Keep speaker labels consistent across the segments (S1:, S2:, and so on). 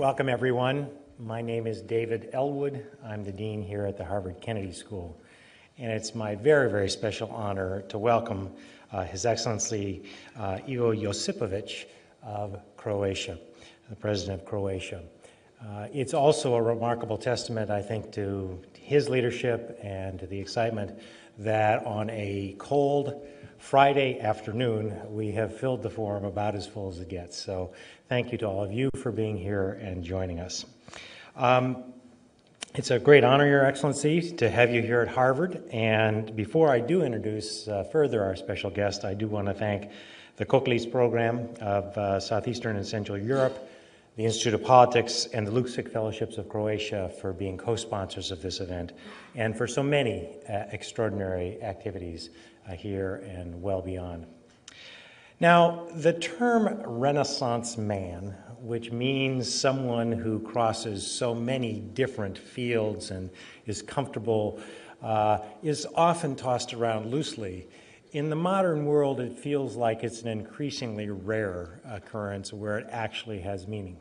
S1: Welcome, everyone. My name is David Elwood. I'm the dean here at the Harvard Kennedy School. And it's my very, very special honor to welcome His Excellency Ivo Josipovic of Croatia, the President of Croatia. It's also a remarkable testament, I think, to his leadership and to the excitement that on a cold Friday afternoon, we have filled the forum about as full as it gets. So thank you to all of you for being here and joining us. It's a great honor, Your Excellency, to have you here at Harvard. And before I do introduce further our special guest, I do want to thank the Koklic Program of Southeastern and Central Europe, the Institute of Politics, and the Luksic Fellowships of Croatia for being co-sponsors of this event, and for so many extraordinary activities here and well beyond. Now, the term Renaissance man, which means someone who crosses so many different fields and is comfortable, is often tossed around loosely. In the modern world, it feels like it's an increasingly rare occurrence where it actually has meaning.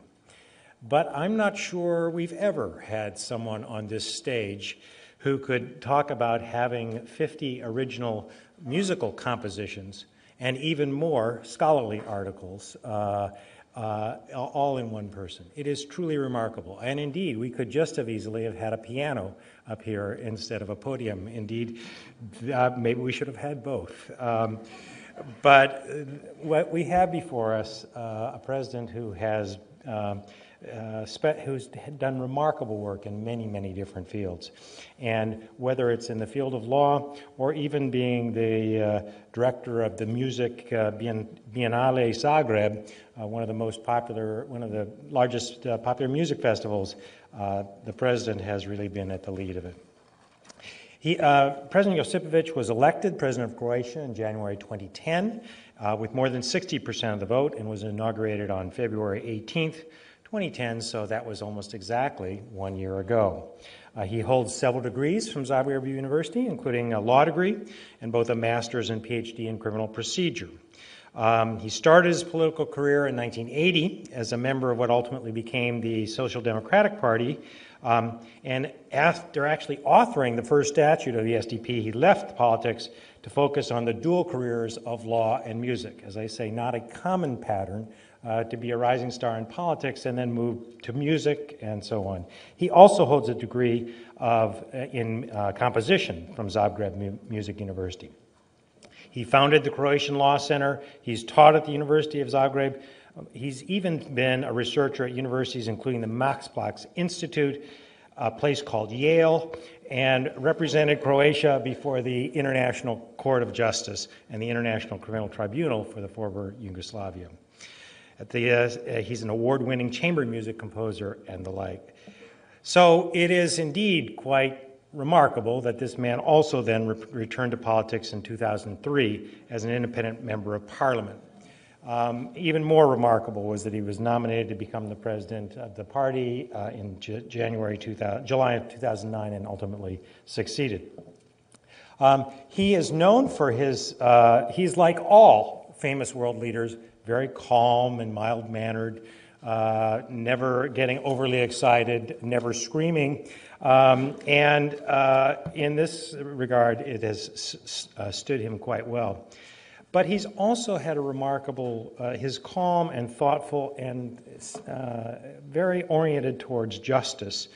S1: But I'm not sure we've ever had someone on this stage who could talk about having 50 original musical compositions and even more scholarly articles all in one person. It is truly remarkable. And indeed, we could just have easily have had a piano up here instead of a podium. Indeed, maybe we should have had both. But what we have before us, a president who has who's done remarkable work in many, many different fields. And whether it's in the field of law or even being the director of the Music Biennale Zagreb, one of the largest popular music festivals, the president has really been at the lead of it. President Josipovic was elected president of Croatia in January 2010 with more than 60% of the vote and was inaugurated on February 18th, 2010, so that was almost exactly 1 year ago. He holds several degrees from Zagreb University, including a law degree and both a master's and PhD in criminal procedure. He started his political career in 1980 as a member of what ultimately became the Social Democratic Party, and after actually authoring the first statute of the SDP, he left politics to focus on the dual careers of law and music. As I say, not a common pattern to be a rising star in politics and then move to music and so on. He also holds a degree in composition from Zagreb Music University. He founded the Croatian Law Center. He's taught at the University of Zagreb. He's even been a researcher at universities including the Max Planck Institute, a place called Yale, and represented Croatia before the International Court of Justice and the International Criminal Tribunal for the former Yugoslavia. He's an award-winning chamber music composer and the like. So it is indeed quite remarkable that this man also then returned to politics in 2003 as an independent member of parliament. Even more remarkable was that he was nominated to become the president of the party in July of 2009 and ultimately succeeded. He is known for he's like all famous world leaders, very calm and mild-mannered, never getting overly excited, never screaming. And in this regard, it has stood him quite well. But he's also had a remarkable, his calm and thoughtful and very oriented towards justice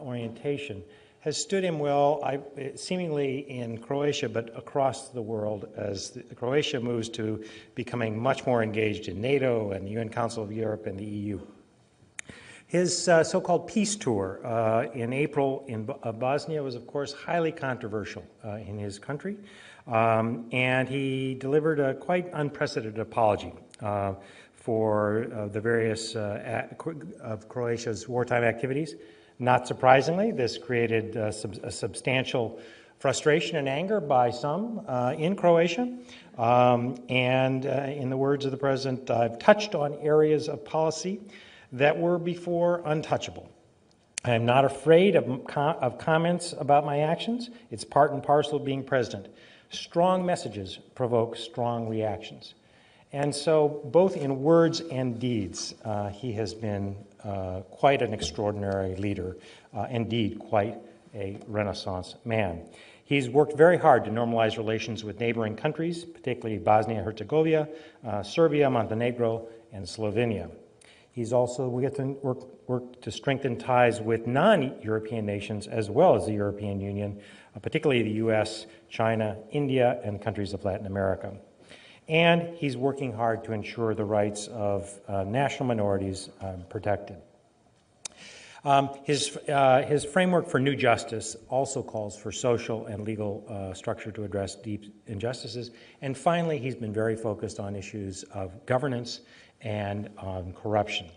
S1: orientation has stood him well, seemingly in Croatia, but across the world as Croatia moves to becoming much more engaged in NATO and the UN Council of Europe and the EU. His so-called peace tour in April in Bosnia was, of course, highly controversial in his country, and he delivered a quite unprecedented apology for the various of Croatia's wartime activities. Not surprisingly, this created a substantial frustration and anger by some in Croatia. And in the words of the president, I've touched on areas of policy that were before untouchable. I am not afraid of comments about my actions. It's part and parcel of being president. Strong messages provoke strong reactions. And so both in words and deeds, he has been quite an extraordinary leader, indeed quite a Renaissance man. He's worked very hard to normalize relations with neighboring countries, particularly Bosnia-Herzegovina, Serbia, Montenegro, and Slovenia. He's also worked to strengthen ties with non-European nations as well as the European Union, particularly the US, China, India, and countries of Latin America. And he's working hard to ensure the rights of national minorities protected. His framework for new justice also calls for social and legal structure to address deep injustices. And finally, he's been very focused on issues of governance and corruption.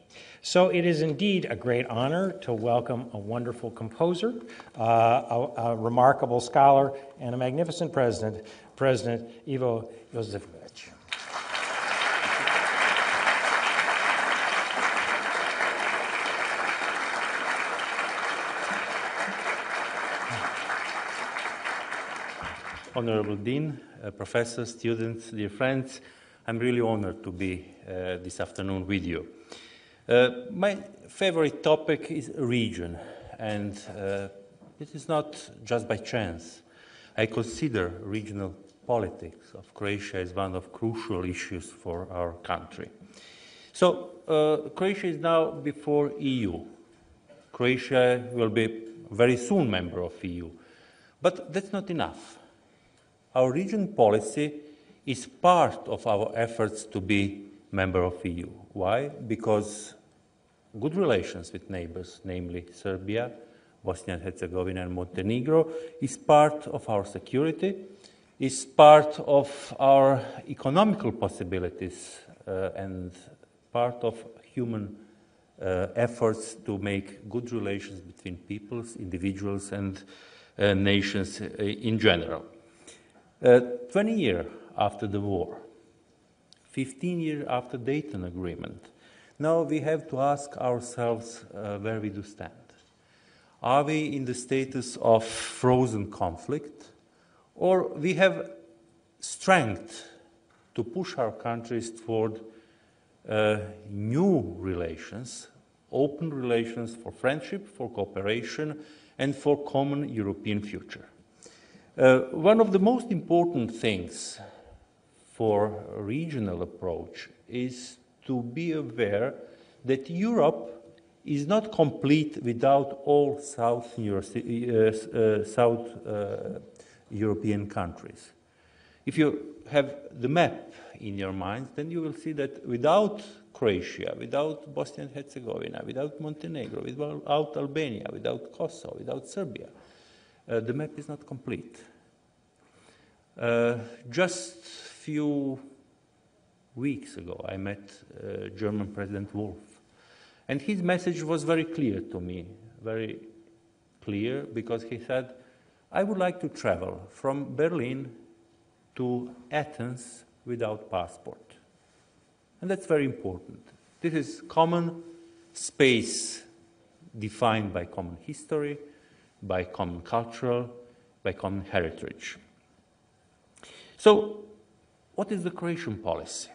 S1: So it is indeed a great honor to welcome a wonderful composer, a remarkable scholar, and a magnificent president, President Ivo Josipovic.
S2: Honorable Dean, professors, students, dear friends, I'm really honored to be this afternoon with you. My favorite topic is region, and this is not just by chance. I consider regional politics of Croatia as one of crucial issues for our country. So Croatia is now before EU. Croatia will be very soon member of EU, but that's not enough. Our region policy is part of our efforts to be member of EU. Why? Because good relations with neighbors, namely Serbia, Bosnia and Herzegovina, and Montenegro, is part of our security, is part of our economical possibilities, and part of human efforts to make good relations between peoples, individuals, and nations in general. 20 years after the war, 15 years after Dayton Agreement, now we have to ask ourselves where we do stand. Are we in the status of frozen conflict, or we have strength to push our countries toward new relations, open relations for friendship, for cooperation, and for common European future? One of the most important things for a regional approach is to be aware that Europe is not complete without all South European countries. If you have the map in your mind, then you will see that without Croatia, without Bosnia and Herzegovina, without Montenegro, without Albania, without Kosovo, without Serbia, the map is not complete. Just few weeks ago, I met German President Wolf, and his message was very clear to me, very clear, because he said, I would like to travel from Berlin to Athens without passport. And that's very important. This is common space defined by common history, by common cultural, by common heritage. So, what is the Croatian policy?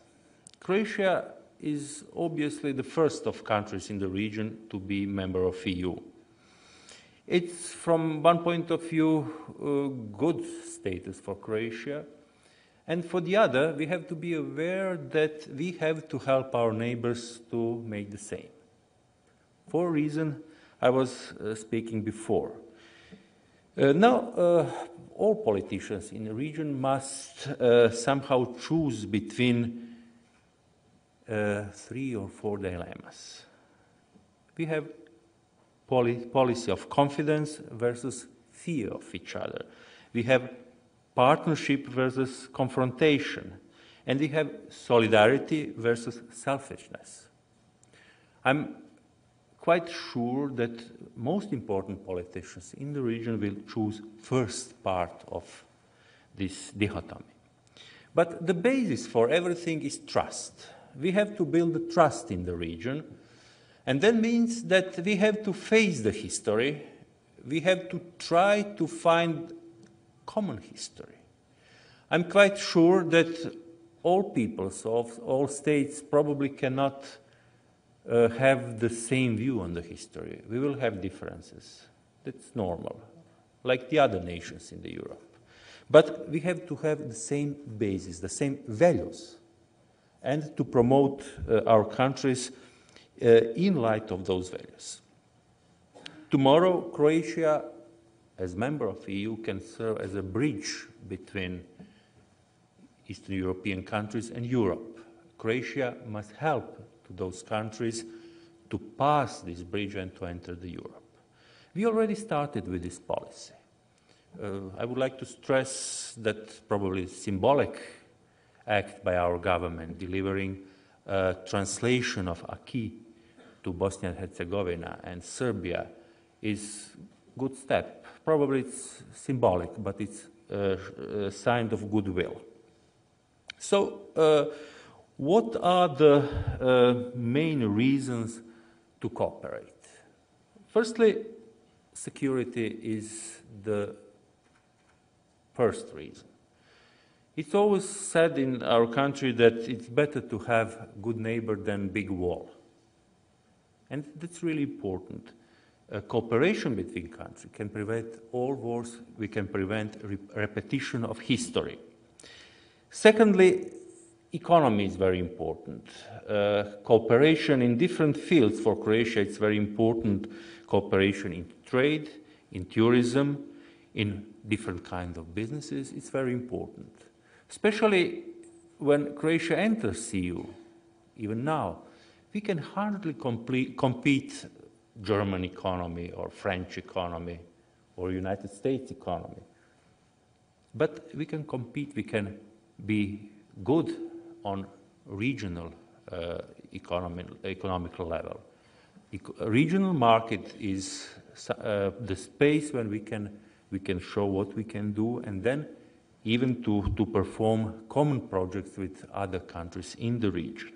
S2: Croatia is obviously the first of countries in the region to be member of EU. It's, from one point of view, a good status for Croatia. And for the other, we have to be aware that we have to help our neighbors to make the same. For a reason I was speaking before. Now, all politicians in the region must somehow choose between 3 or 4 dilemmas. We have policy of confidence versus fear of each other. We have partnership versus confrontation. And we have solidarity versus selfishness. I'm quite sure that most important politicians in the region will choose first part of this dichotomy. But the basis for everything is trust. We have to build the trust in the region, and that means that we have to face the history. We have to try to find common history. I'm quite sure that all peoples of all states probably cannot have the same view on the history. We will have differences. That's normal, like the other nations in Europe. But we have to have the same basis, the same values, and to promote our countries in light of those values. Tomorrow, Croatia, as member of the EU, can serve as a bridge between Eastern European countries and Europe. Croatia must help to those countries to pass this bridge and to enter the Europe. We already started with this policy. I would like to stress that probably symbolic act by our government delivering a translation of acquis to Bosnia and Herzegovina and Serbia is a good step. Probably it's symbolic, but it's a sign of goodwill. So, what are the main reasons to cooperate? Firstly, security is the first reason. It's always said in our country that it's better to have a good neighbor than big wall. And that's really important. Cooperation between countries can prevent all wars, we can prevent repetition of history. Secondly, economy is very important. Cooperation in different fields for Croatia, it's very important. Cooperation in trade, in tourism, in different kinds of businesses, it's very important. Especially when Croatia enters EU, even now, we can hardly compete German economy or French economy or United States economy. But we can compete, we can be good on regional economical level. Regional market is the space when we can show what we can do, and then even to perform common projects with other countries in the region.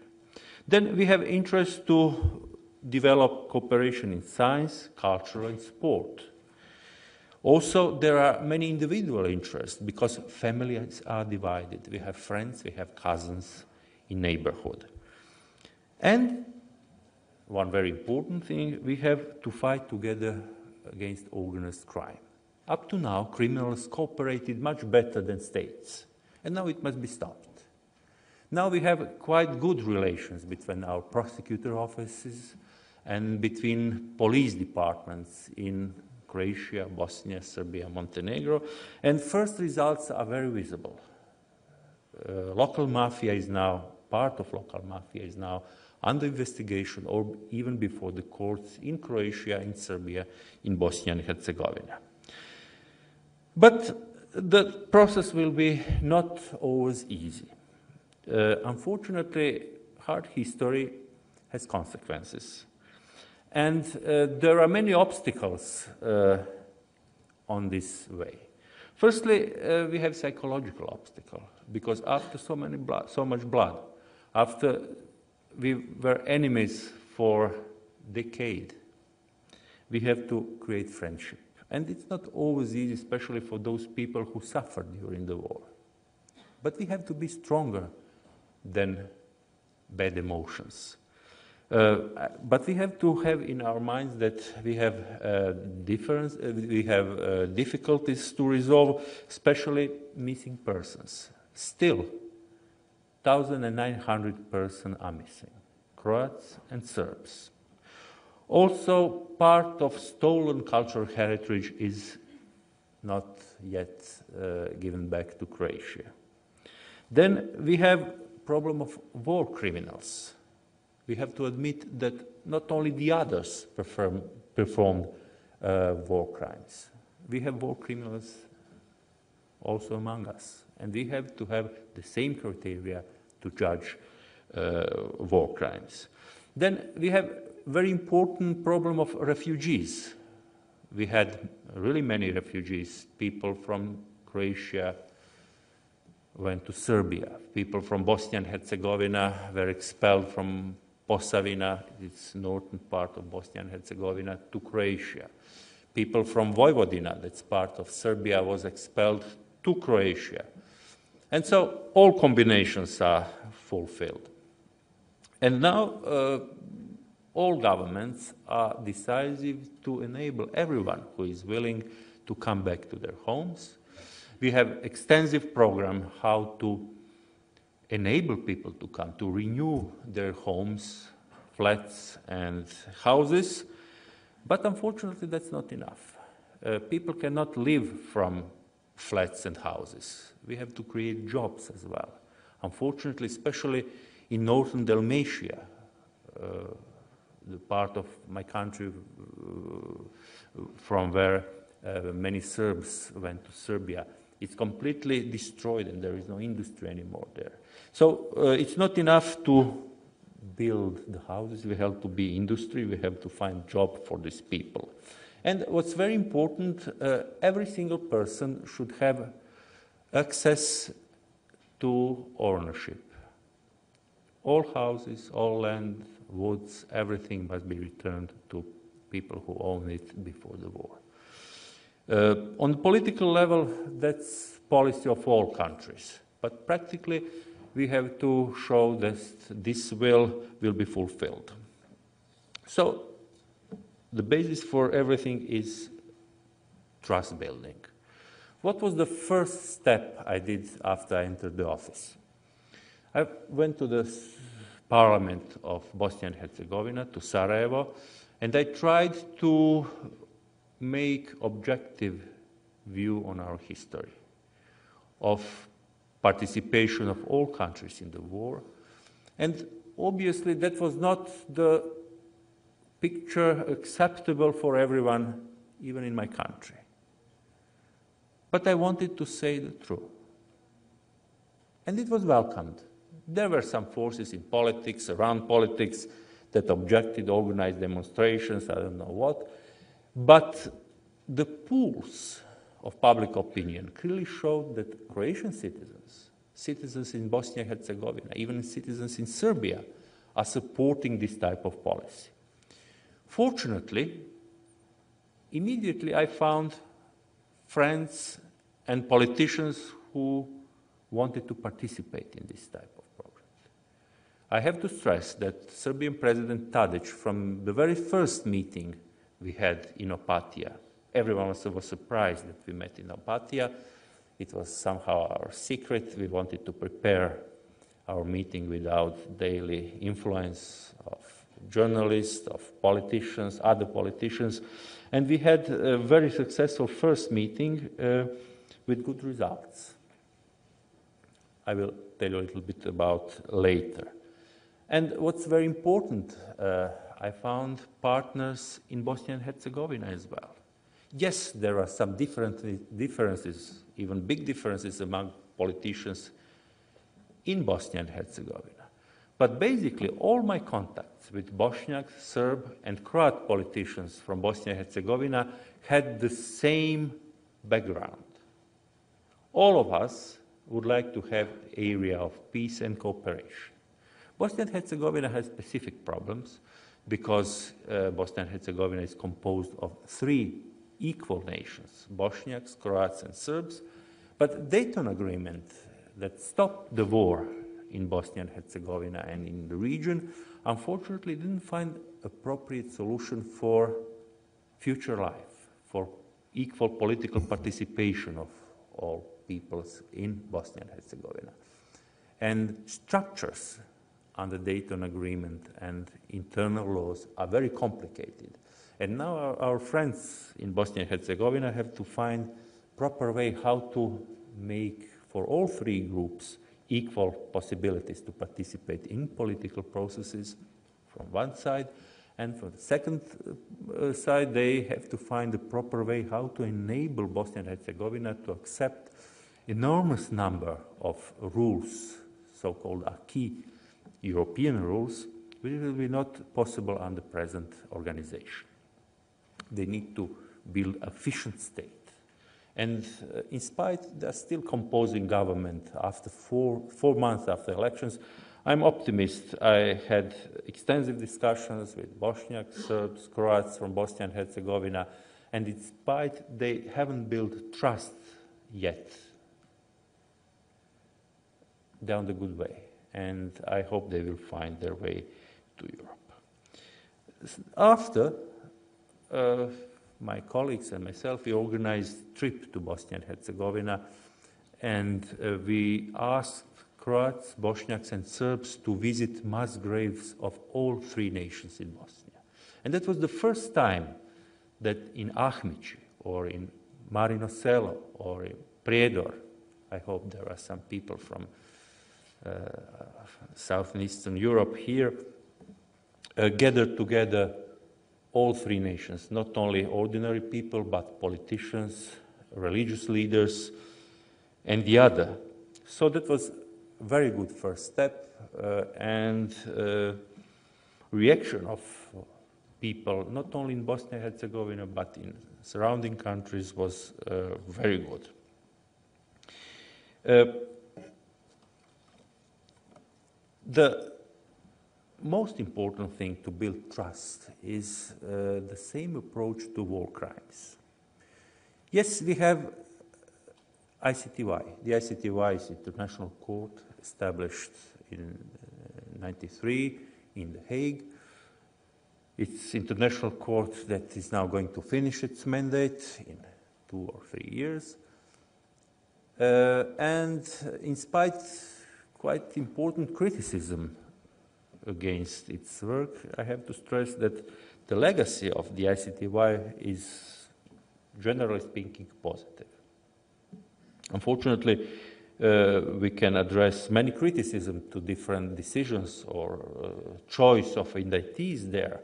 S2: Then we have interest to develop cooperation in science, culture, and sport. Also, there are many individual interests because families are divided. We have friends, we have cousins in neighborhood. And one very important thing, we have to fight together against organized crime. Up to now, criminals cooperated much better than states, and now it must be stopped. Now we have quite good relations between our prosecutor offices and between police departments in Croatia, Bosnia, Serbia, Montenegro, and first results are very visible. Local mafia is now, part of local mafia is now under investigation or even before the courts in Croatia, in Serbia, in Bosnia and Herzegovina. But the process will be not always easy. Unfortunately, hard history has consequences. And there are many obstacles on this way. Firstly, we have psychological obstacle, because after so much blood, after we were enemies for decades, we have to create friendship. And it's not always easy, especially for those people who suffered during the war. But we have to be stronger than bad emotions. But we have to have in our minds that we have difficulties to resolve, especially missing persons. Still, 1,900 persons are missing, Croats and Serbs. Also, part of stolen cultural heritage is not yet given back to Croatia. Then we have problem of war criminals. We have to admit that not only the others performed war crimes. We have war criminals also among us, and we have to have the same criteria to judge war crimes. Then we have very important problem of refugees. We had really many refugees. People from Croatia went to Serbia. People from Bosnia and Herzegovina were expelled from Posavina, it's northern part of Bosnia and Herzegovina, to Croatia. People from Vojvodina, that's part of Serbia, was expelled to Croatia. And so all combinations are fulfilled. And now all governments are decisive to enable everyone who is willing to come back to their homes. We have extensive program how to enable people to come, to renew their homes, flats and houses, but unfortunately that's not enough. People cannot live from flats and houses. We have to create jobs as well. Unfortunately, especially in northern Dalmatia, the part of my country from where many Serbs went to Serbia, it's completely destroyed and there is no industry anymore there. So it's not enough to build the houses, we have to be industry, we have to find job for these people. And what's very important, every single person should have access to ownership. All houses, all land, woods, everything must be returned to people who owned it before the war. On the political level, that's policy of all countries. But practically, we have to show that this will be fulfilled. So, the basis for everything is trust building. What was the first step I did after I entered the office? I went to the parliament of Bosnia and Herzegovina, to Sarajevo, and I tried to make objective view on our history of participation of all countries in the war. And obviously that was not the picture acceptable for everyone, even in my country. But I wanted to say the truth. And it was welcomed. There were some forces in politics, around politics, that objected, organized demonstrations, I don't know what. But the pools of public opinion clearly showed that Croatian citizens, citizens in Bosnia and Herzegovina, even citizens in Serbia, are supporting this type of policy. Fortunately, immediately I found friends and politicians who wanted to participate in this type of program. I have to stress that Serbian President Tadic, from the very first meeting we had in Opatija, everyone was surprised that we met in Opatija. It was somehow our secret. We wanted to prepare our meeting without daily influence of journalists, of politicians, other politicians. And we had a very successful first meeting with good results. I will tell you a little bit about later. And what's very important, I found partners in Bosnia and Herzegovina as well. Yes, there are some differences, even big differences among politicians in Bosnia and Herzegovina. But basically, all my contacts with Bosniak, Serb, and Croat politicians from Bosnia and Herzegovina had the same background. All of us would like to have an area of peace and cooperation. Bosnia and Herzegovina has specific problems because Bosnia and Herzegovina is composed of 3 equal nations, Bosniaks, Croats, and Serbs. But the Dayton Agreement that stopped the war in Bosnia and Herzegovina and in the region, unfortunately didn't find appropriate solution for future life, for equal political participation of all peoples in Bosnia and Herzegovina. And structures under the Dayton Agreement and internal laws are very complicated. And now our friends in Bosnia and Herzegovina have to find proper way how to make for all 3 groups equal possibilities to participate in political processes from one side, and from the second side they have to find the proper way how to enable Bosnia and Herzegovina to accept enormous number of rules, so-called acquis European rules, which will be not possible under present organization. They need to build an efficient state. And in spite, they're still composing government after four months after elections. I'm optimist. I had extensive discussions with Bosniaks, Serbs, Croats from Bosnia and Herzegovina, and in spite, they haven't built trust yet. They're on the good way, and I hope they will find their way to Europe. After, my colleagues and myself, we organized a trip to Bosnia and Herzegovina, and we asked Croats, Bosniaks, and Serbs to visit mass graves of all three nations in Bosnia. And that was the first time that in Ahmići, or in Marino Selo, or in Prijedor, I hope there are some people from South and Eastern Europe here, gathered together all three nations, not only ordinary people, but politicians, religious leaders, and the other. So that was a very good first step, and reaction of people, not only in Bosnia and Herzegovina, but in surrounding countries, was very good. The most important thing to build trust is the same approach to war crimes. Yes, we have ICTY. The ICTY is International Court established in 1993 in The Hague. It's international court that is now going to finish its mandate in 2 or 3 years. And in spite quite important criticism against its work, I have to stress that the legacy of the ICTY is, generally speaking, positive. Unfortunately, we can address many criticisms to different decisions or choice of indictees there.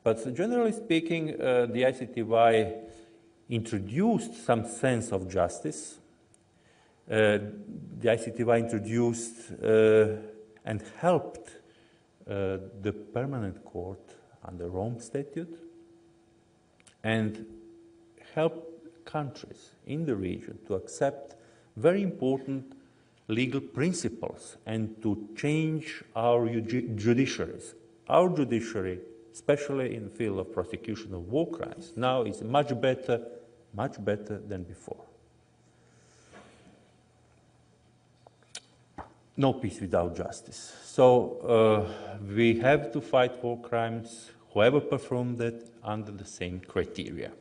S2: But generally speaking, the ICTY introduced some sense of justice. The ICTY introduced and helped the permanent court under Rome Statute, and helped countries in the region to accept very important legal principles and to change our judiciaries. Our judiciary, especially in the field of prosecution of war crimes, now is much better than before. No peace without justice. So we have to fight war crimes, whoever performed it, under the same criteria.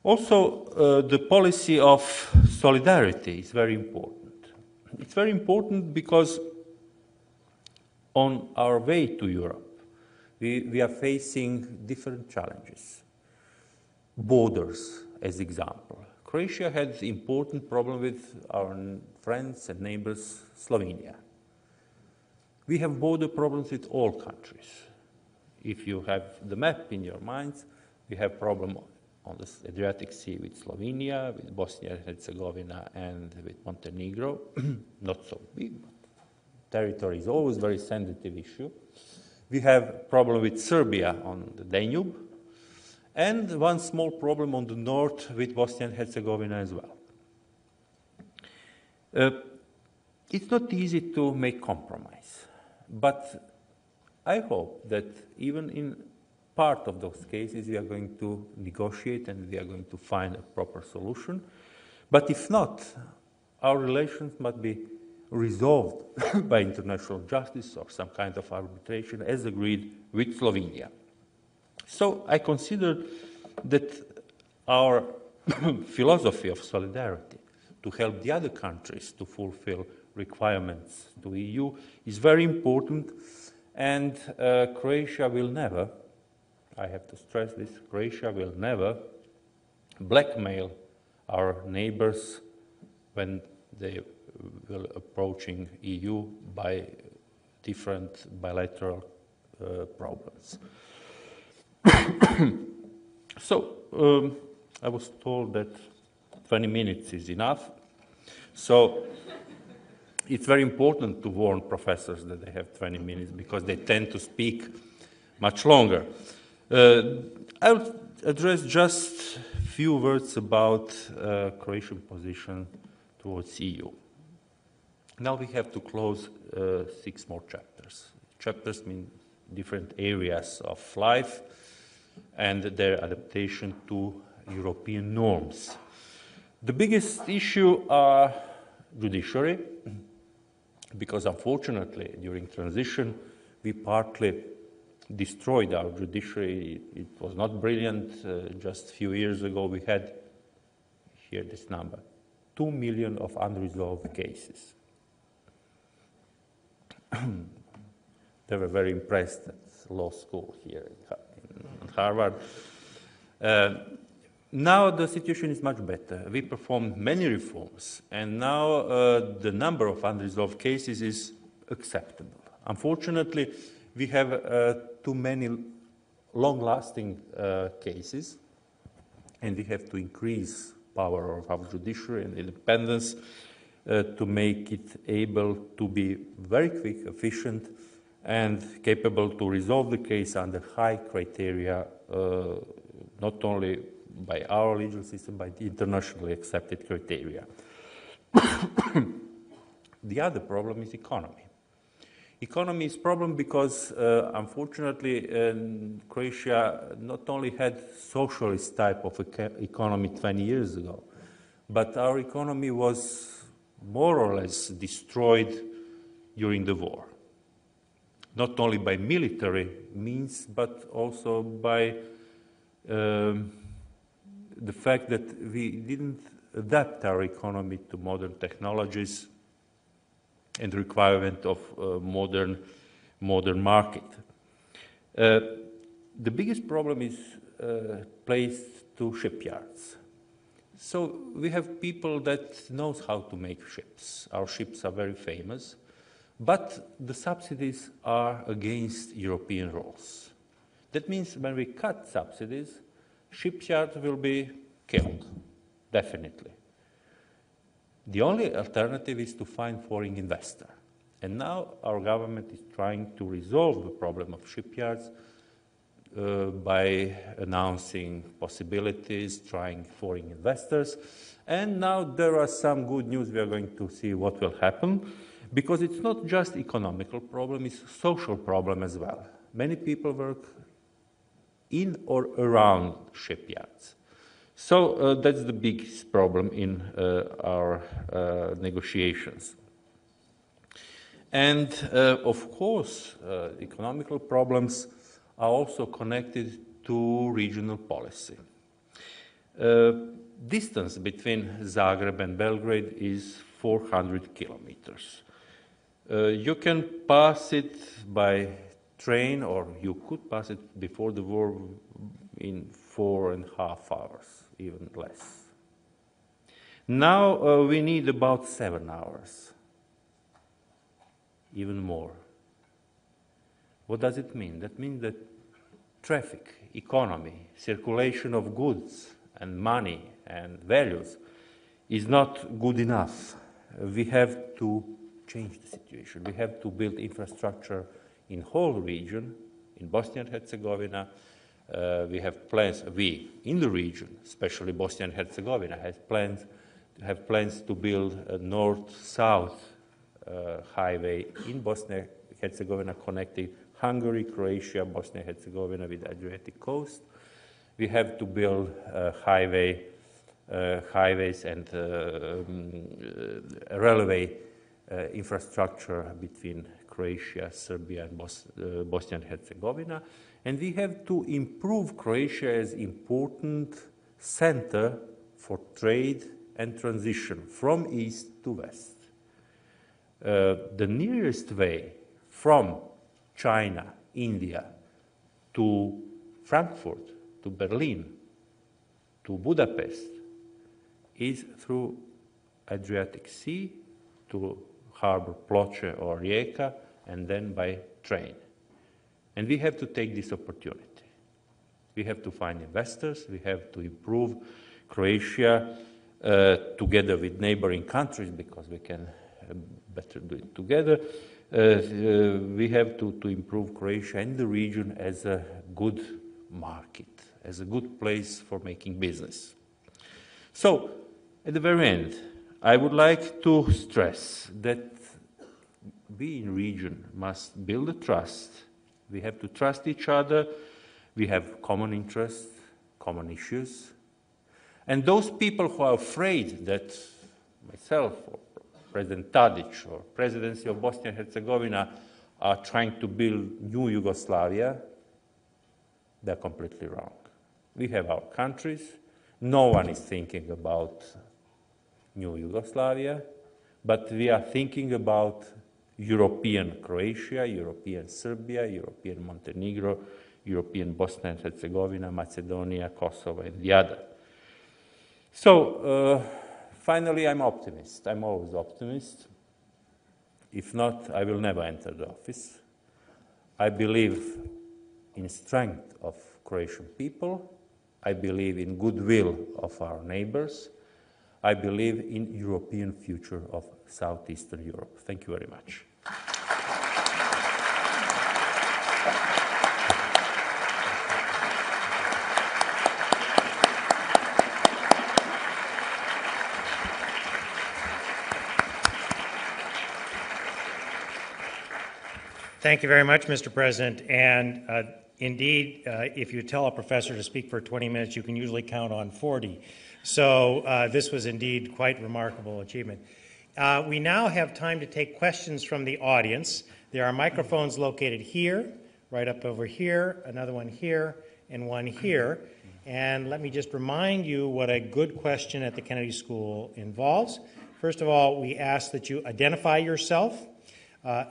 S2: Also, the policy of solidarity is very important. It's very important because on our way to Europe, we are facing different challenges. Borders, as example. Croatia had important problem with our friends and neighbors, Slovenia. We have border problems with all countries. If you have the map in your minds, we have problem on the Adriatic Sea with Slovenia, with Bosnia and Herzegovina, and with Montenegro. Not so big, but territory is always a very sensitive issue. We have problem with Serbia on the Danube, and one small problem on the north with Bosnia and Herzegovina as well. It's not easy to make compromise, but I hope that even in part of those cases we are going to negotiate and we are going to find a proper solution. But if not, our relations must be resolved by international justice or some kind of arbitration as agreed with Slovenia. So I consider that our philosophy of solidarity to help the other countries to fulfill requirements to EU is very important, and Croatia will never, I have to stress this, Croatia will never blackmail our neighbors when they will approaching EU by different bilateral problems. So I was told that 20 minutes is enough. So it's very important to warn professors that they have 20 minutes because they tend to speak much longer. I'll address just a few words about Croatian position towards EU. Now we have to close 6 more chapters. Chapters mean different areas of life and their adaptation to European norms. The biggest issue are judiciary, because unfortunately during transition we partly destroyed our judiciary. It was not brilliant. Just a few years ago, we had, here this number, 2 million of unresolved cases. They were very impressed at law school here in Harvard. Now the situation is much better. We performed many reforms, and now the number of unresolved cases is acceptable. Unfortunately, we have too many long-lasting cases, and we have to increase power of our judiciary and independence to make it able to be very quick, efficient, and capable to resolve the case under high criteria, not only by our legal system, but internationally accepted criteria. The other problem is economy. Economy is a problem because, unfortunately, Croatia not only had socialist type of economy 20 years ago, but our economy was more or less destroyed during the war. Not only by military means, but also by the fact that we didn't adapt our economy to modern technologies and the requirement of modern market. The biggest problem is placed to shipyards. So we have people that knows how to make ships. Our ships are very famous, but the subsidies are against European rules. That means when we cut subsidies, shipyards will be killed, definitely. The only alternative is to find foreign investor. And now our government is trying to resolve the problem of shipyards by announcing possibilities, trying foreign investors. And now there are some good news. We are going to see what will happen, because it's not just economical problem, it's a social problem as well. Many people work in or around shipyards. So that's the biggest problem in our negotiations. And of course, economical problems are also connected to regional policy. Distance between Zagreb and Belgrade is 400 kilometers. You can pass it by train, or you could pass it before the war in 4.5 hours, even less. Now we need about 7 hours, even more. What does it mean? That means that traffic, economy, circulation of goods and money and values is not good enough. We have to change the situation. We have to build infrastructure in whole region, in Bosnia and Herzegovina. We have plans, in the region, especially Bosnia and Herzegovina, have plans to build a north-south highway in Bosnia and Herzegovina connecting Hungary, Croatia, Bosnia and Herzegovina with the Adriatic coast. We have to build highways and railway infrastructure between Croatia, Serbia, and Bosnia and Herzegovina. And we have to improve Croatia as important center for trade and transition from east to west. The nearest way from China, India, to Frankfurt, to Berlin, to Budapest, is through Adriatic Sea to harbor Ploče or Rijeka, and then by train. And we have to take this opportunity. We have to find investors. We have to improve Croatia together with neighboring countries, because we can better do it together. We have to improve Croatia and the region as a good market, as a good place for making business. So, at the very end, I would like to stress that we in region must build a trust. We have to trust each other. We have common interests, common issues. And those people who are afraid that myself or President Tadic or Presidency of Bosnia and Herzegovina are trying to build new Yugoslavia, they're completely wrong. We have our countries. No one is thinking about new Yugoslavia, but we are thinking about European Croatia, European Serbia, European Montenegro, European Bosnia and Herzegovina, Macedonia, Kosovo, and the other. So, finally, I'm optimist. I'm always optimist. If not, I will never enter the office. I believe in strength of Croatian people. I believe in goodwill of our neighbors. I believe in European future of Southeastern Europe. Thank you very much.
S1: Thank you very much, Mr. President. And indeed, if you tell a professor to speak for 20 minutes, you can usually count on 40. So this was indeed quite remarkable achievement. We now have time to take questions from the audience. There are microphones located here, right up over here, another one here, and one here. And let me just remind you what a good question at the Kennedy School involves. First of all, we ask that you identify yourself.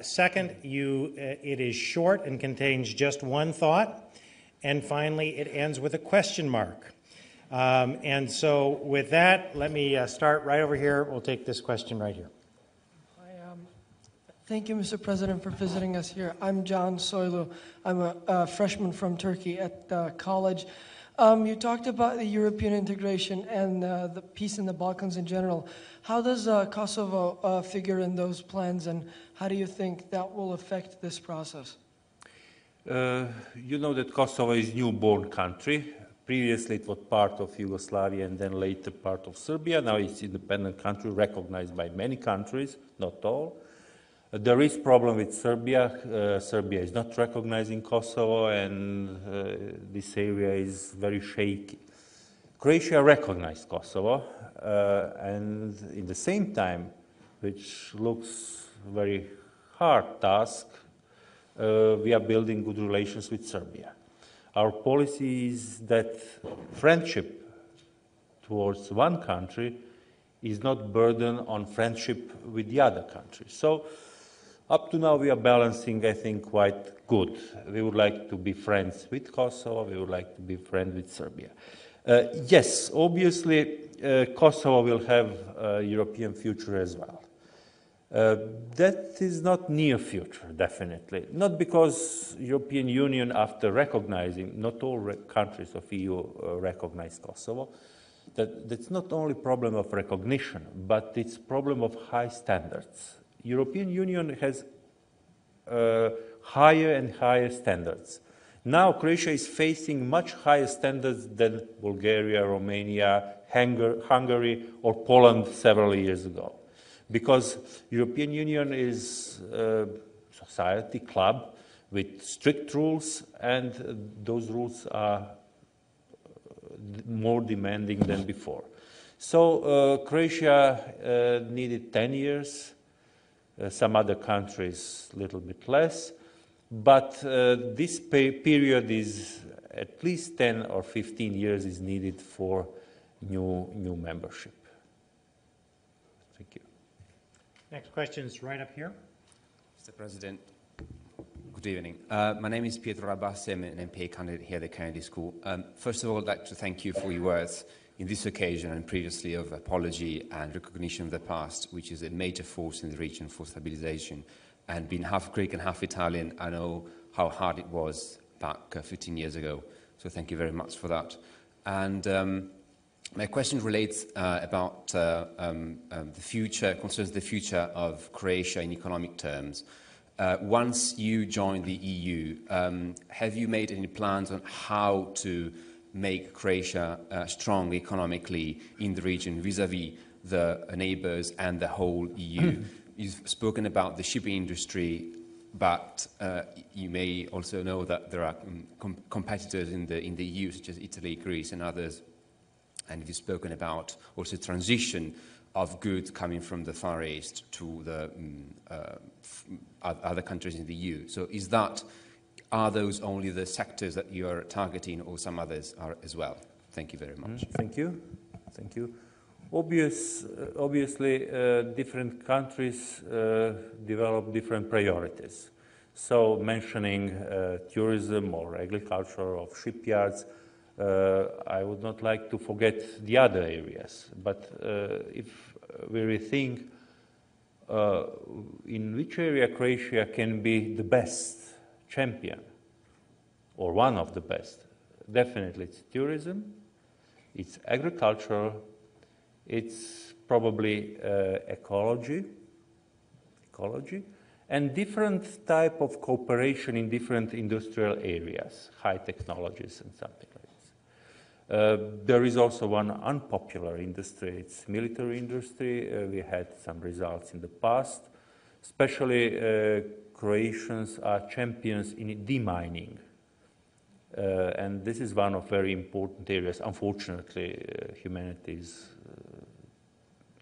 S1: Second, it is short and contains just one thought. And finally, it ends with a question mark. And so with that, let me start right over here. We'll take this question right here.
S3: Thank you, Mr. President, for visiting us here. I'm John Soylu. I'm a freshman from Turkey at college. You talked about the European integration and the peace in the Balkans in general. How does Kosovo figure in those plans, and how do you think that will affect this process?
S2: You know that Kosovo is a newborn country. Previously it was part of Yugoslavia and then later part of Serbia. Now it's an independent country recognized by many countries, not all. There is problem with Serbia. Serbia is not recognizing Kosovo, and this area is very shaky. Croatia recognized Kosovo, and in the same time, which looks very hard task, we are building good relations with Serbia. Our policy is that friendship towards one country is not burden on friendship with the other country. So up to now we are balancing, I think, quite good. We would like to be friends with Kosovo, we would like to be friends with Serbia. Yes, obviously Kosovo will have a European future as well. That is not near future, definitely. Not because European Union, after recognizing, not all countries of EU recognize Kosovo, that's not only problem of recognition, but it's problem of high standards. European Union has higher and higher standards. Now Croatia is facing much higher standards than Bulgaria, Romania, Hungary, or Poland several years ago. Because European Union is a society, club, with strict rules, and those rules are more demanding than before. So Croatia needed 10 years, some other countries a little bit less, but this period is at least 10 or 15 years is needed for new membership. Thank you.
S1: Next question is right up here.
S4: Mr. President, good evening. My name is Pietro Rabassi. I'm an MPA candidate here at the Kennedy School. First of all, I'd like to thank you for your words in this occasion and previously of apology and recognition of the past, which is a major force in the region for stabilization. And being half Greek and half Italian, I know how hard it was back 15 years ago. So thank you very much for that. And my question relates about the future, concerns the future of Croatia in economic terms. Once you join the EU, have you made any plans on how to make Croatia strong economically in the region vis-à-vis the neighbors and the whole EU? You've spoken about the shipping industry, but you may also know that there are competitors in the EU, such as Italy, Greece, and others. And you've spoken about also transition of goods coming from the Far East to the other countries in the EU. So are those only the sectors that you are targeting, or some others are as well? Thank you very much.
S2: Thank you. Thank you. Obviously, different countries develop different priorities. So mentioning tourism or agriculture or shipyards, I would not like to forget the other areas. But if we rethink in which area Croatia can be the best champion, or one of the best, definitely it's tourism, it's agriculture, it's probably ecology, and different type of cooperation in different industrial areas, high technologies and something like this. There is also one unpopular industry, it's military industry. We had some results in the past. Especially Croatians are champions in demining. And this is one of very important areas. Unfortunately, humanity is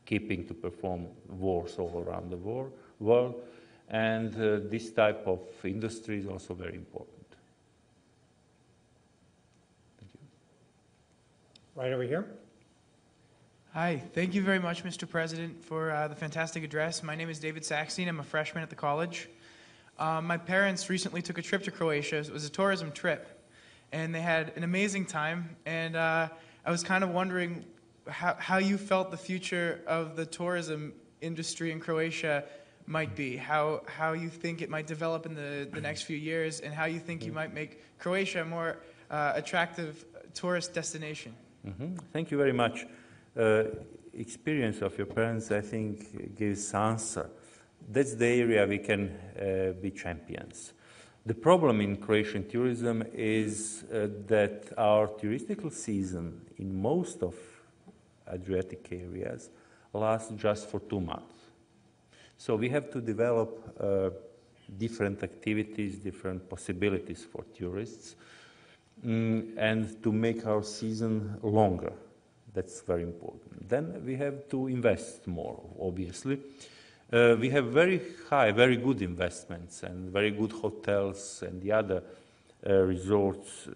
S2: keeping to perform wars all around the world. And this type of industry is also very important. Thank you.
S1: Right over here.
S5: Hi, thank you very much, Mr. President, for the fantastic address. My name is David Saxton. I'm a freshman at the college. My parents recently took a trip to Croatia. It was a tourism trip, and they had an amazing time. And I was kind of wondering how you felt the future of the tourism industry in Croatia might be, how you think it might develop in the next few years, and how you think you might make Croatia a more attractive tourist destination.
S2: Thank you very much. Experience of your parents, I think, gives answer. That's the area we can be champions. The problem in Croatian tourism is that our touristical season in most of Adriatic areas lasts just for 2 months. So we have to develop different activities, different possibilities for tourists, and to make our season longer. That's very important. Then we have to invest more, obviously. We have very high, very good investments and very good hotels and the other resorts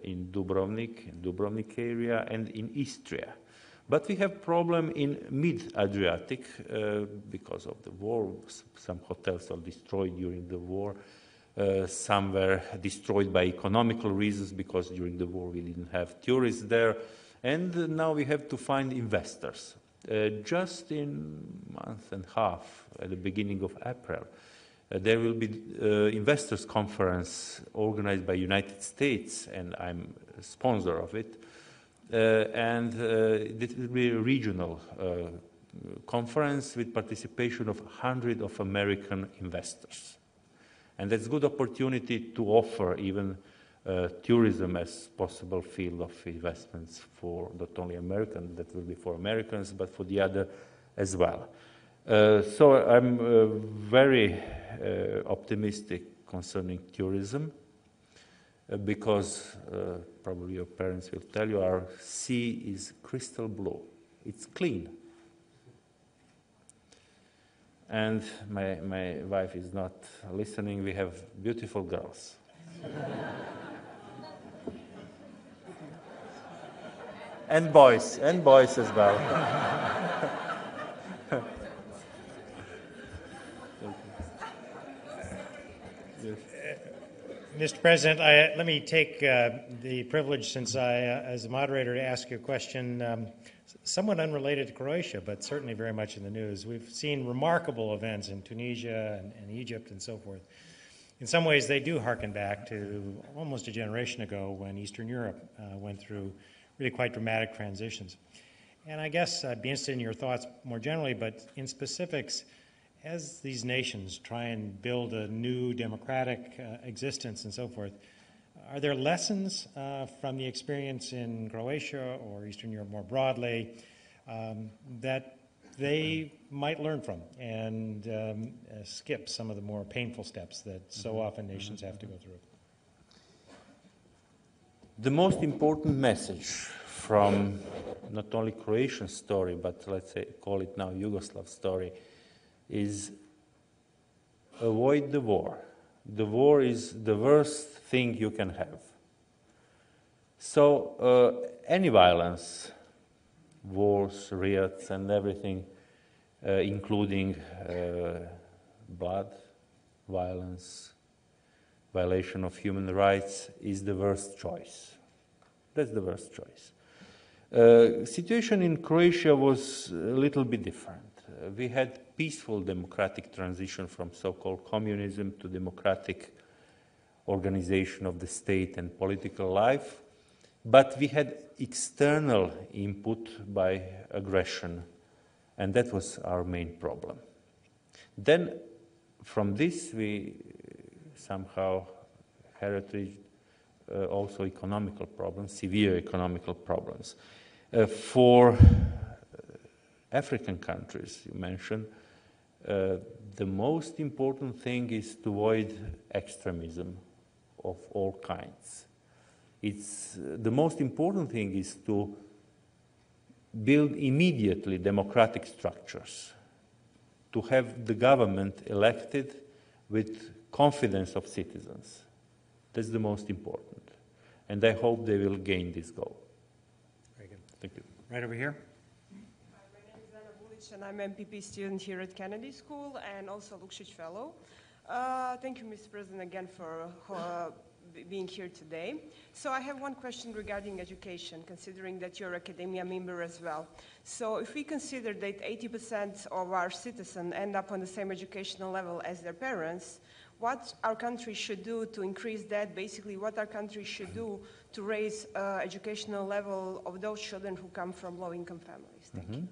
S2: in Dubrovnik area and in Istria. But we have problem in mid-Adriatic because of the war. Some hotels are destroyed during the war. Some were destroyed by economical reasons because during the war we didn't have tourists there. And now we have to find investors. Just in a month and a half, at the beginning of April, there will be investors conference organized by United States, and I'm a sponsor of it. And it will be a regional conference with participation of hundreds of American investors. And that's a good opportunity to offer even tourism as possible field of investments for not only Americans, that will be for Americans, but for the other as well. So I'm very optimistic concerning tourism because probably your parents will tell you our sea is crystal blue. It's clean. And my wife is not listening. We have beautiful girls. And boys as well.
S1: Mr. President, let me take the privilege, since as a moderator, to ask you a question somewhat unrelated to Croatia, but certainly very much in the news. We've seen remarkable events in Tunisia and Egypt and so forth. In some ways, they do harken back to almost a generation ago when Eastern Europe went through really quite dramatic transitions. And I guess I'd be interested in your thoughts more generally, but in specifics, as these nations try and build a new democratic existence and so forth, are there lessons from the experience in Croatia or Eastern Europe more broadly that they might learn from and skip some of the more painful steps that so often nations have to go through?
S2: The most important message from not only Croatian story, but let's say, call it now Yugoslav story, is avoid the war. the war is the worst thing you can have. So any violence, wars, riots, and everything, including blood, violence, violation of human rights, is the worst choice. That's the worst choice. Situation in Croatia was a little bit different. We had peaceful democratic transition from so-called communism to democratic organization of the state and political life, but we had external input by aggression, and that was our main problem. Then from this we somehow inherited also economical problems, severe economical problems. For African countries, you mentioned, the most important thing is to avoid extremism of all kinds. The most important thing is to build immediately democratic structures, to have the government elected with confidence of citizens. That's the most important. And I hope they will gain this goal.
S1: Very good.
S2: Thank you.
S1: Right over here.
S6: Hi, my name is Anna Bulic, and I'm MPP student here at Kennedy School and also Lukšić Fellow. Thank you, Mr. President, again for being here today. So I have one question regarding education, considering that you're an academia member as well. So if we consider that 80% of our citizens end up on the same educational level as their parents, what our country should do to increase that, basically what our country should do to raise educational level of those children who come from low-income families. Thank you.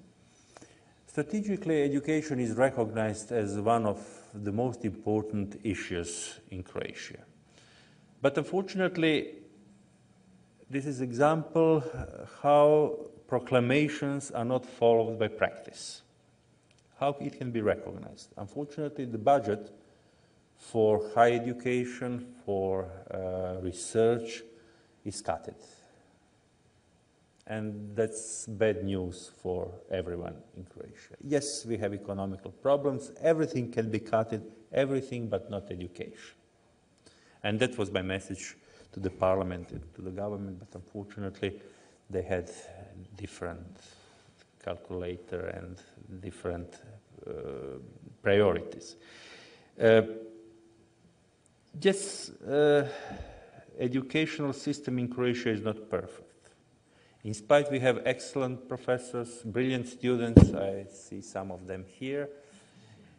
S2: Strategically, education is recognized as one of the most important issues in Croatia. But unfortunately, this is an example how proclamations are not followed by practice, how it can be recognized. Unfortunately, the budget for higher education, for research, is cut. And that's bad news for everyone in Croatia. Yes, we have economical problems. Everything can be cut, everything but not education. And that was my message to the parliament and to the government, but unfortunately they had different calculator and different priorities. Yes, educational system in Croatia is not perfect. In spite we have excellent professors, brilliant students, I see some of them here.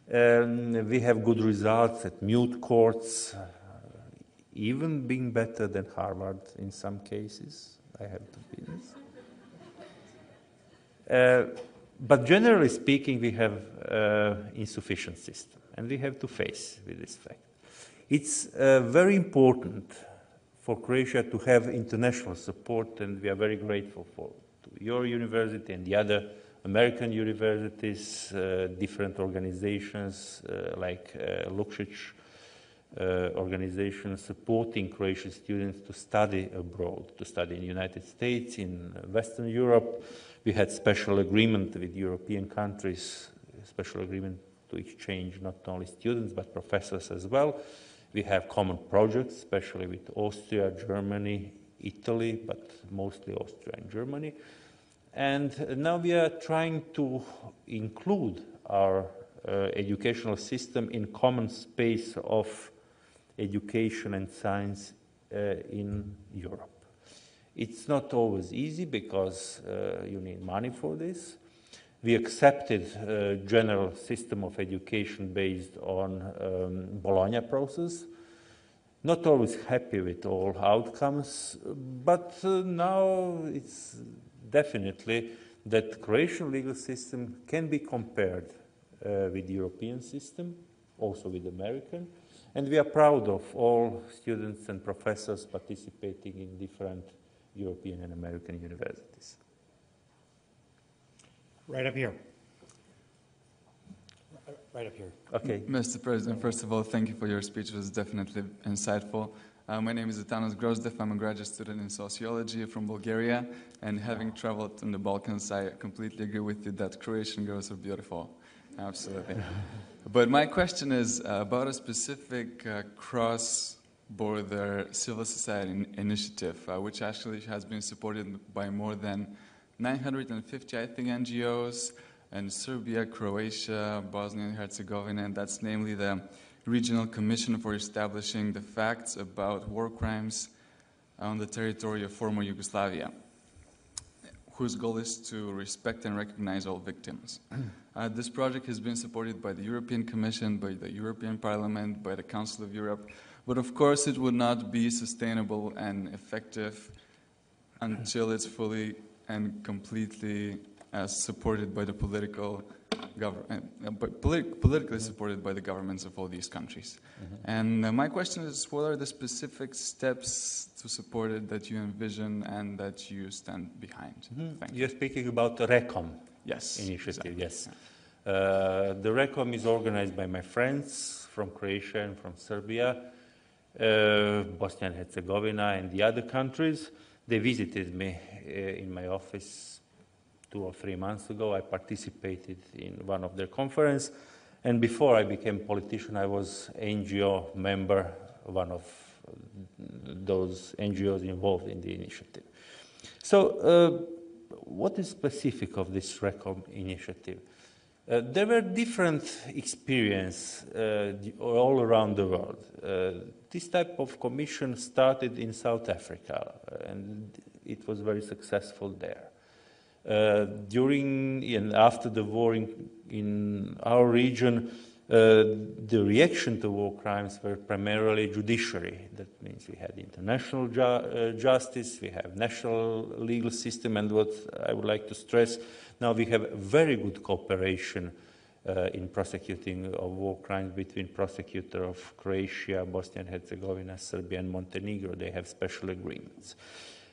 S2: We have good results at mute courts, even being better than Harvard in some cases, I have to be honest. But generally speaking, we have insufficient system, and we have to face with this fact. It's very important for Croatia to have international support, and we are very grateful for your university and the other American universities, different organizations like Lukšić organization supporting Croatian students to study abroad, to study in the United States, in Western Europe. We had special agreement with European countries, special agreement to exchange not only students but professors as well. We have common projects, especially with Austria, Germany, Italy, but mostly Austria and Germany. And now we are trying to include our educational system in common space of education and science in Europe. It's not always easy because you need money for this. We accepted a general system of education based on Bologna process. Not always happy with all outcomes, but now it's definitely that Croatian legal system can be compared with the European system, also with American, and we are proud of all students and professors participating in different European and American universities.
S1: Right up here. Right up here.
S2: Okay.
S7: Mr. President, first of all, thank you for your speech. It was definitely insightful. My name is Atanas Grozdev. I'm a graduate student in sociology from Bulgaria. And having traveled in the Balkans, I completely agree with you that Croatian girls are beautiful. Absolutely. But my question is about a specific cross-border civil society initiative, which actually has been supported by more than 950, I think, NGOs in Serbia, Croatia, Bosnia and Herzegovina, and that's namely the Regional Commission for Establishing the Facts about War Crimes on the territory of former Yugoslavia, whose goal is to respect and recognize all victims. This project has been supported by the European Commission, by the European Parliament, by the Council of Europe, but of course it would not be sustainable and effective until it's fully and completely supported by the politically supported by the governments of all these countries. And my question is, what are the specific steps to support it that you envision and that you stand behind? Thank you.
S2: You're speaking about the RECOM initiative,
S7: exactly.
S2: yes. The RECOM is organized by my friends from Croatia and from Serbia, Bosnia and Herzegovina and the other countries. They visited me in my office 2 or 3 months ago. I participated in one of their conferences, and before I became politician, I was NGO member, one of those NGOs involved in the initiative. So, what is specific of this RECOM initiative? There were different experiences all around the world. This type of commission started in South Africa, and it was very successful there. During and after the war in our region, the reaction to war crimes were primarily judiciary. That means we had international justice, we have national legal system, and what I would like to stress, now we have very good cooperation in prosecuting of war crimes between prosecutor of Croatia, Bosnia and Herzegovina, Serbia and Montenegro. They have special agreements.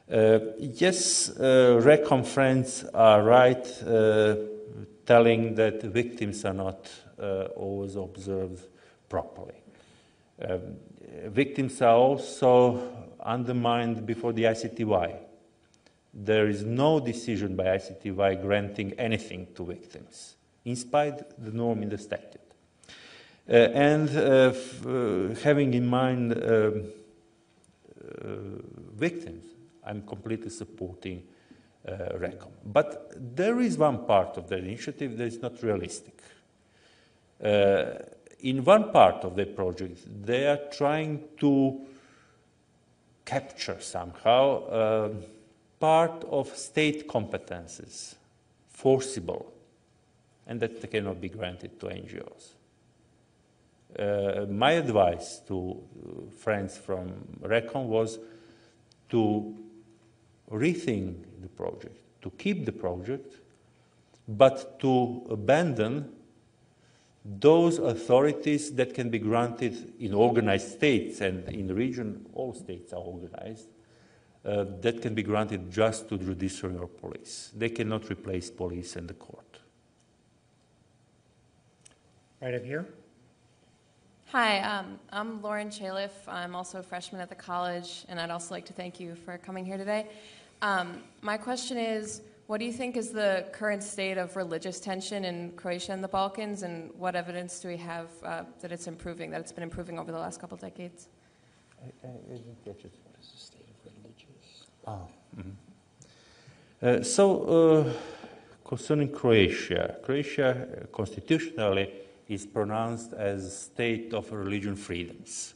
S2: Yes, RECOM friends are right telling that victims are not always observed properly. Victims are also undermined before the ICTY. There is no decision by ICTY granting anything to victims, in spite of the norm in the statute. Having in mind victims, I'm completely supporting RECOM. But there is one part of the initiative that is not realistic. In one part of the project, they are trying to capture somehow part of state competences, forcible, and that cannot be granted to NGOs. My advice to friends from RECOM was to rethink the project, to keep the project, but to abandon those authorities that can be granted in organized states, and in the region all states are organized, that can be granted just to the judiciary or police. They cannot replace police and the court.
S1: Right up here.
S8: Hi, I'm Lauren Chaliff. I'm also a freshman at the college, and I'd also like to thank you for coming here today. My question is, what do you think is the current state of religious tension in Croatia and the Balkans, and what evidence do we have that it's improving, that it's been improving over the last couple decades?
S2: I didn't catch it.
S1: What is the state of religious?
S2: Concerning Croatia, Croatia constitutionally is pronounced as a state of religion freedoms.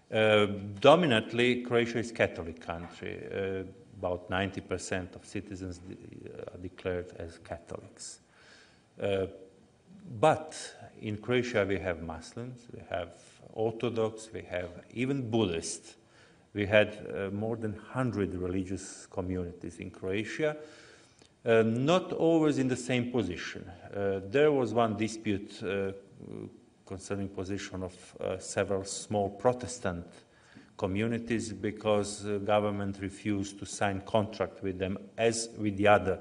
S2: Dominantly, Croatia is a Catholic country. About 90% of citizens are declared as Catholics. But in Croatia we have Muslims, we have Orthodox, we have even Buddhists. We had more than 100 religious communities in Croatia, not always in the same position. There was one dispute concerning position of several small Protestant communities because the government refused to sign contract with them as with the other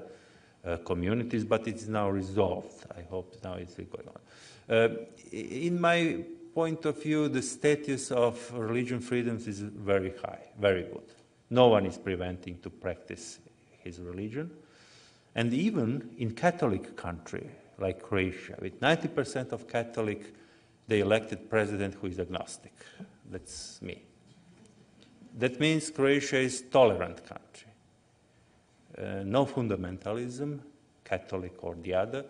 S2: communities, but it's now resolved. I hope now it's going on. In my point of view, the status of religion freedoms is very high, very good. No one is preventing to practice his religion. And even in Catholic country, like Croatia. With 90% of Catholic, they elected president who is agnostic. That's me. That means Croatia is a tolerant country. No fundamentalism, Catholic or the other.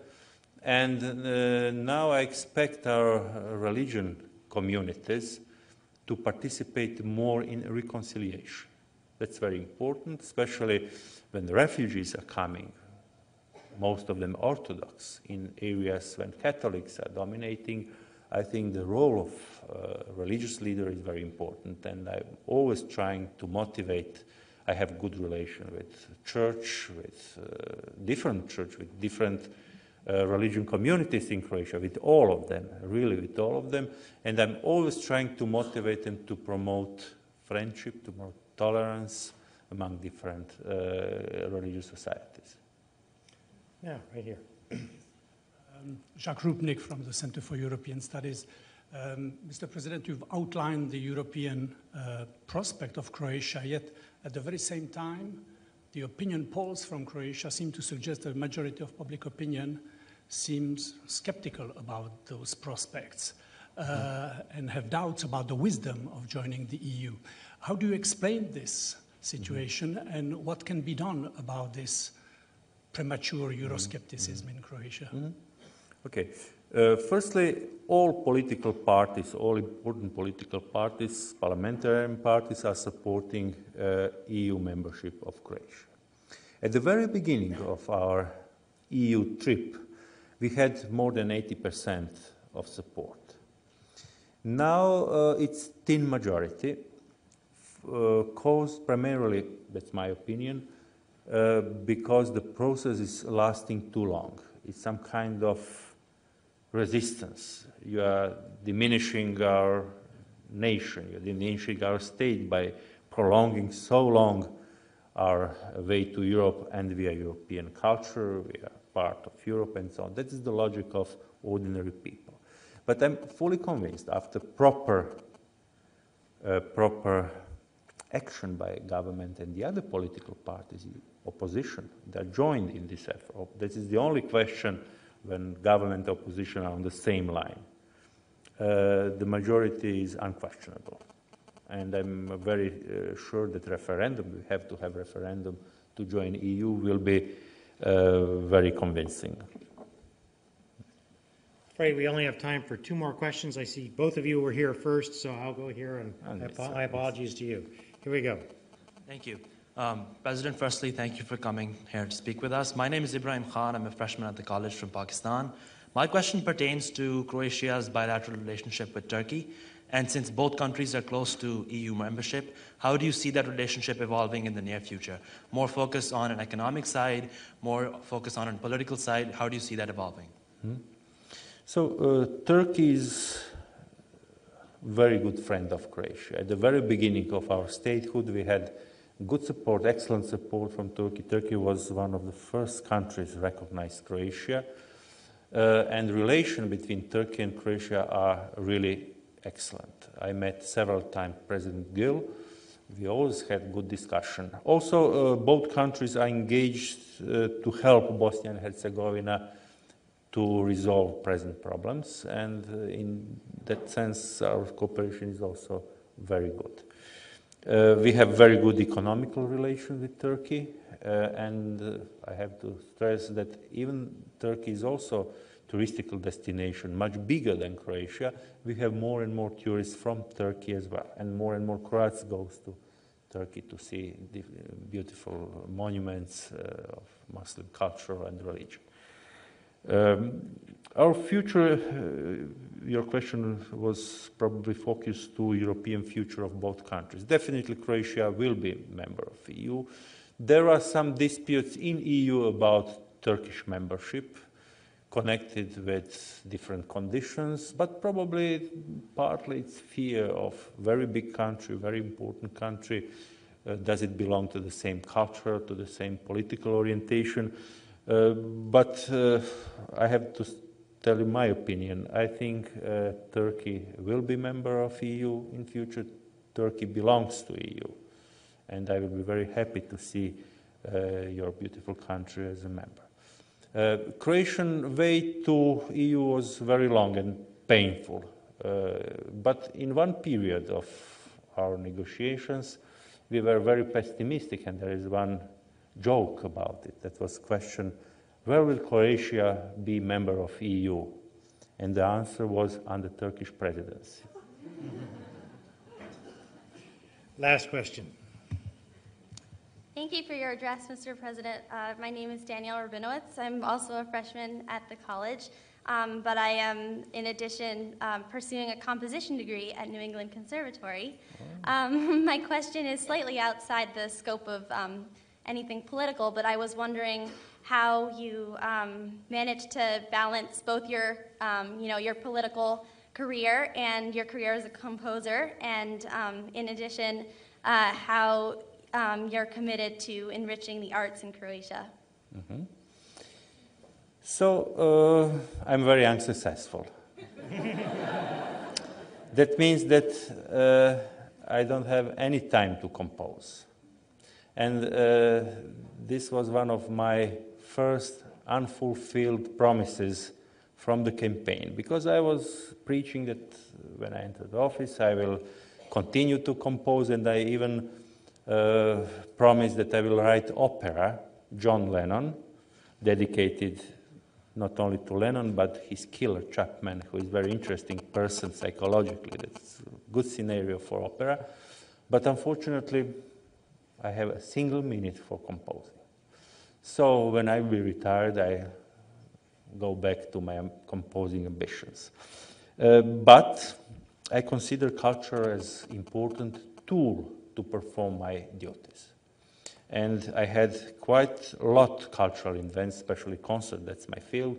S2: And now I expect our religion communities to participate more in reconciliation. That's very important, especially when the refugees are coming, most of them Orthodox, in areas when Catholics are dominating. I think the role of religious leader is very important, and I'm always trying to motivate. I have good relation with church, with different religion communities in Croatia, with all of them, really with all of them, and I'm always trying to motivate them to promote friendship, to promote tolerance among different religious societies.
S1: Yeah, right here.
S9: Jacques Rupnik from the Center for European Studies. Mr. President, you've outlined the European prospect of Croatia, yet at the very same time, the opinion polls from Croatia seem to suggest that a majority of public opinion seems skeptical about those prospects and have doubts about the wisdom of joining the EU. How do you explain this situation, and what can be done about this premature Euroscepticism in Croatia?
S2: Okay. Firstly, all political parties, all important political parties, parliamentarian parties, are supporting EU membership of Croatia. At the very beginning of our EU trip, we had more than 80% of support. Now it's thin majority, caused primarily, that's my opinion, because the process is lasting too long. It's some kind of resistance. You are diminishing our nation, you're diminishing our state by prolonging so long our way to Europe, and we are European culture, we are part of Europe and so on. That is the logic of ordinary people. But I'm fully convinced after proper action by government and the other political parties, opposition, that joined in this effort. This is the only question when government and opposition are on the same line. The majority is unquestionable. And I'm very sure that referendum, we have to have referendum to join EU, will be very convincing.
S1: Afraid we only have time for 2 more questions. I see both of you were here first, so I'll go here, and my apologies to you. Here we go.
S10: Thank you. President, firstly, thank you for coming here to speak with us. My name is Ibrahim Khan. I'm a freshman at the college from Pakistan. My question pertains to Croatia's bilateral relationship with Turkey. And since both countries are close to EU membership, how do you see that relationship evolving in the near future? More focus on an economic side, more focus on a political side. How do you see that evolving?
S2: So Turkey is a very good friend of Croatia. At the very beginning of our statehood, we had good support, excellent support from Turkey. Turkey was one of the first countries to recognize Croatia. And relations between Turkey and Croatia are really excellent. I met several times President Gül. We always had good discussion. Also, both countries are engaged to help Bosnia and Herzegovina to resolve present problems, and in that sense, our cooperation is also very good. We have very good economical relations with Turkey, and I have to stress that even Turkey is also a touristical destination, much bigger than Croatia. We have more and more tourists from Turkey as well, and more Croats goes to Turkey to see the beautiful monuments of Muslim culture and religion. Our future, your question was probably focused to European future of both countries. Definitely Croatia will be a member of EU. There are some disputes in EU about Turkish membership connected with different conditions, but probably partly it's fear of very big country, very important country. Does it belong to the same culture, to the same political orientation? But I have to tell you my opinion. I think Turkey will be member of EU in future. Turkey belongs to EU, and I will be very happy to see your beautiful country as a member. Croatian way to EU was very long and painful, but in one period of our negotiations, we were very pessimistic, and there is one joke about it. That was question, where will Croatia be member of EU? And the answer was under Turkish presidency.
S1: Last question.
S11: Thank you for your address, Mr. President. My name is Danielle Rabinowitz. I'm also a freshman at the college, but I am, in addition, pursuing a composition degree at New England Conservatory. My question is slightly outside the scope of anything political, but I was wondering how you managed to balance both your, your political career and your career as a composer, and in addition, how you're committed to enriching the arts in Croatia.
S2: Mm-hmm. So I'm very unsuccessful. That means that I don't have any time to compose. And this was one of my first unfulfilled promises from the campaign, because I was preaching that when I entered office I will continue to compose, and I even promised that I will write opera, John Lennon, dedicated not only to Lennon, but his killer, Chapman, who is a very interesting person psychologically. That's a good scenario for opera. But unfortunately, I have a single minute for composing. So when I will be retired, I go back to my composing ambitions. But I consider culture as an important tool to perform my duties. And I had quite a lot of cultural events, especially concerts, that's my field,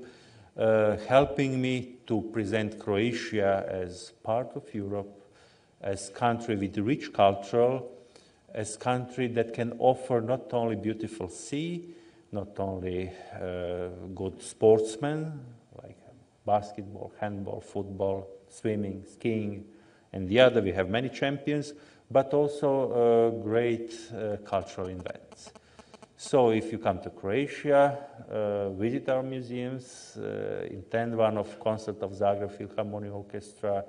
S2: helping me to present Croatia as part of Europe, as a country with rich culture, as a country that can offer not only beautiful sea, not only good sportsmen, like basketball, handball, football, swimming, skiing, and the other, we have many champions, but also great cultural events. So if you come to Croatia, visit our museums, attend one of concert of Zagreb Philharmonic Orchestra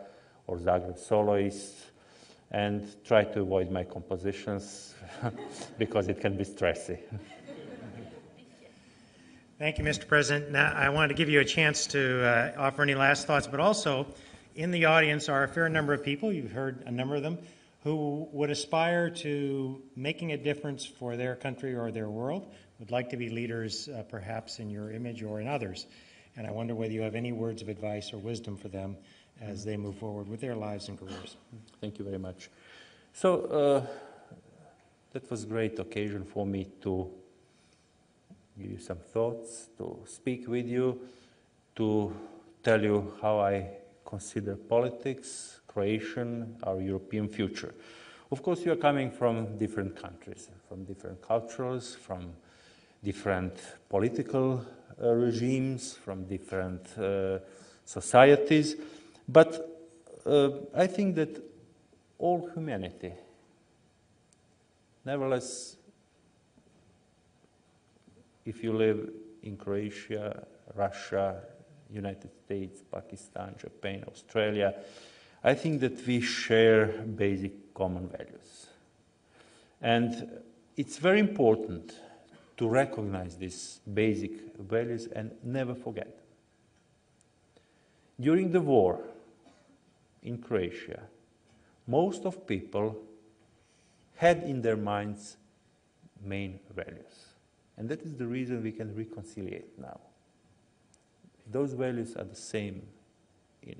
S2: or Zagreb Soloists, and try to avoid my compositions because it can be stressy.
S1: Thank you, Mr. President. Now, I wanted to give you a chance to offer any last thoughts, but also in the audience are a fair number of people, you've heard a number of them, who would aspire to making a difference for their country or their world, would like to be leaders perhaps in your image or in others. And I wonder whether you have any words of advice or wisdom for them as they move forward with their lives and careers.
S2: Thank you very much. So that was a great occasion for me to give you some thoughts, to speak with you, to tell you how I consider politics, Croatian, our European future. Of course, you are coming from different countries, from different cultures, from different political regimes, from different societies. But I think that all humanity, nevertheless, if you live in Croatia, Russia, United States, Pakistan, Japan, Australia, I think that we share basic common values. And it's very important to recognize these basic values and never forget them. During the war in Croatia, most of people had in their minds main values. And that is the reason we can reconciliate now. Those values are the same in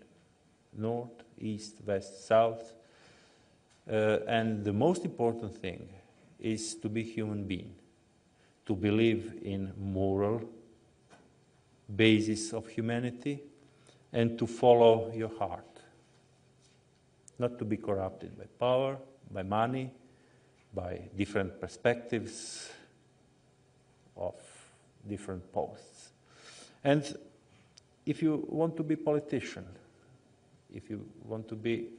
S2: north, east, west, south. And the most important thing is to be human being, to believe in moral basis of humanity, and to follow your heart. Not to be corrupted by power, by money, by different perspectives of different posts. And if you want to be a politician, if you want to be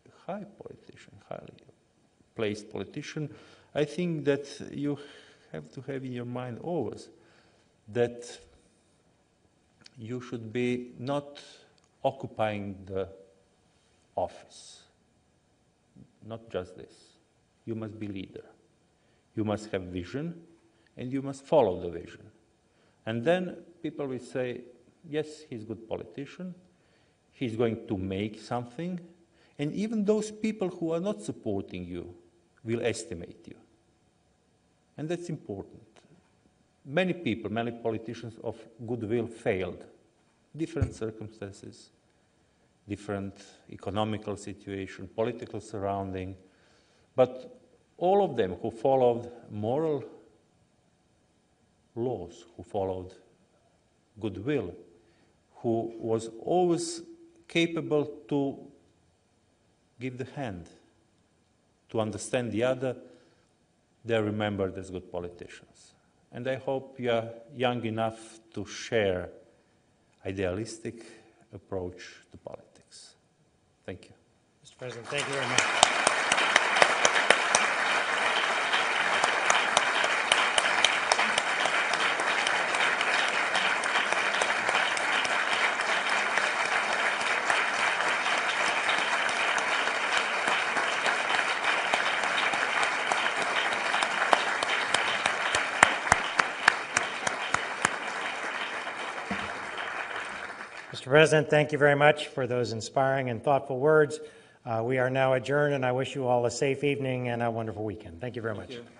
S2: a high politician, highly placed politician, I think that you have to have in your mind always that you should be not occupying the office. Not just this. You must be leader. You must have vision, and you must follow the vision. And then people will say, yes, he's a good politician, he's going to make something, and even those people who are not supporting you will estimate you. And that's important. Many people, many politicians of goodwill failed. Different circumstances, different economical situation, political surrounding, but all of them who followed moral laws, who followed goodwill, who was always capable to give the hand, to understand the other, they're remembered as good politicians. And I hope you are young enough to share idealistic approach to politics. Thank you.
S1: Mr. President, thank you very much. Mr. President, thank you very much for those inspiring and thoughtful words. We are now adjourned, and I wish you all a safe evening and a wonderful weekend. Thank you very much.
S7: Thank you.